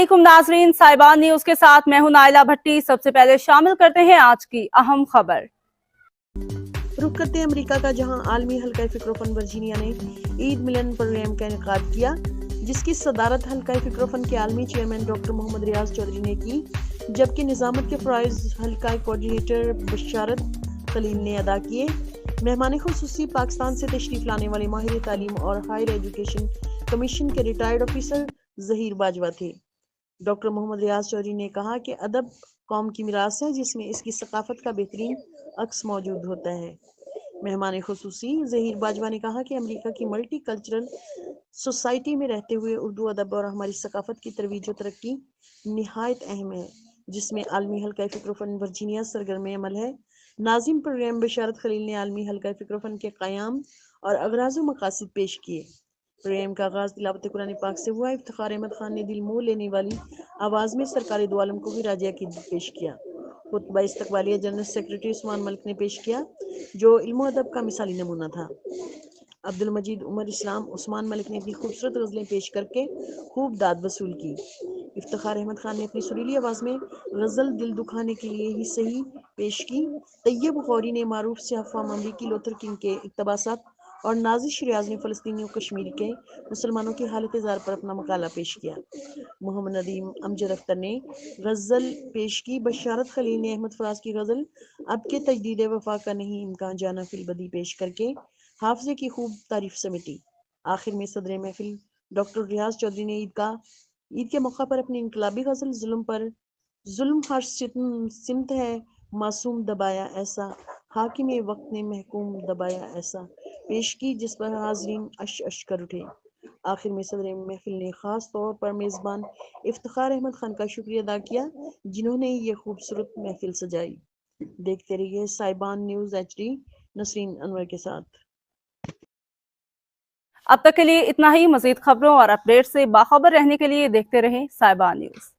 अस्सलामुअलैकुम नाजरीन, साहिबान न्यूज के साथ मैं हूं नाइला भट्टी। सबसे पहले शामिल करते हैं आज की अहम खबर। रुख करते हैं अमेरिका का, जहां आलमी हल्का फिक्रोफन वर्जीनिया ने ईद मिलन प्रोग्राम का इनेकाद किया, जिसकी सदारत हल्का फिक्रोफन के आलमी चेयरमैन डॉक्टर मोहम्मद रियाज चौधरी ने की, जबकि निजामत के फ़राइज़ हल्का कोऑर्डिनेटर बशारत खलील ने अदा किए। मेहमान खुसूसी पाकिस्तान से तशरीफ लाने वाले माहिर तालीम और हायर एजुकेशन कमीशन के रिटायर्ड ऑफिसर ज़हीर बाजवा थे। डॉक्टर मोहम्मद रियाज चौधरी ने कहा कि अदब कौम की मिरास है, जिसमें इसकी सकाफत का बेहतरीन अक्स मौजूद होता है। मेहमान खुसूसी ज़हीर बाजवा ने कहा कि अमेरिका की मल्टी कल्चरल सोसाइटी में रहते हुए उर्दू अदब और हमारी सकाफत की तरवीज और तरक्की निहायत अहम है, जिसमें आलमी हल्का फिक्रोफन वर्जीनिया सरगर्म अमल है। नाजिम प्रोग्राम बशारत खलील ने आलमी हल्का फिक्रोफन के क़याम और अगराज़ व मकासद पेश किए। प्रोग्राम का आगाज़ तिलावत कुरान पाक से हुआ। इफ्तिखार अहमद खान ने दिल मोह लेने वाली आवाज़ में सरकार दो आलम को भी राजिया की पेश किया। खुतबा इस्तकबालिया जनरल सेक्रेटरी उस्मान मलिक ने पेश किया, जो इल्म अदब का मिसाली नमूना था। अब्दुल मजीद उमर इस्लाम उस्मान मलिक ने अपनी खूबसूरत गज़लें पेश करके खूब दाद वसूल की। इफ्तिखार अहमद खान ने अपनी सुरीली आवाज़ में गज़ल दिल दुखाने के लिए ही सही पेश की। तैयब गौरी ने मारूफ सियाफ़ाम अमरीकी लोथर किंग के इक़्तिबासात और नाज़िश रियाज ने फ़लस्तीनी और कश्मीर के मुसलमानों की हालत ज़ार पर अपना मकाला पेश किया। मोहम्मद नदीम अमजद अख्तर ने गज़ल पेश की। बशारत खलील ने अहमद फराज की गज़ल अब के तजदीद वफा का नहीं इम्कान जाना फिल बदी पेश करके हाफिज़े की खूब तारीफ समेटी। आखिर में सदर महफिल डॉक्टर रियाज चौधरी ने ईद के मौका पर अपनी इनकलाबी गज़ल जुल्म हर सिमत है मासूम दबाया ऐसा, हाकिम वक्त ने महकूम दबाया ऐसा पेश की, जिस पर हाज़रीन अश अश कर उठे। आखिर में सदर महफिल ने ख़ास तौर पर मेज़बान इफ्तिखार अहमद खान का शुक्रिया अदा किया, जिन्होंने ये खूबसूरत महफिल सजाई। देखते रहिए साहिबान न्यूज़ HD नसरीन अनवर के साथ। अब तक के लिए इतना ही। मजीद खबरों और अपडेट से बाखबर रहने के लिए देखते रहें साहिबान न्यूज।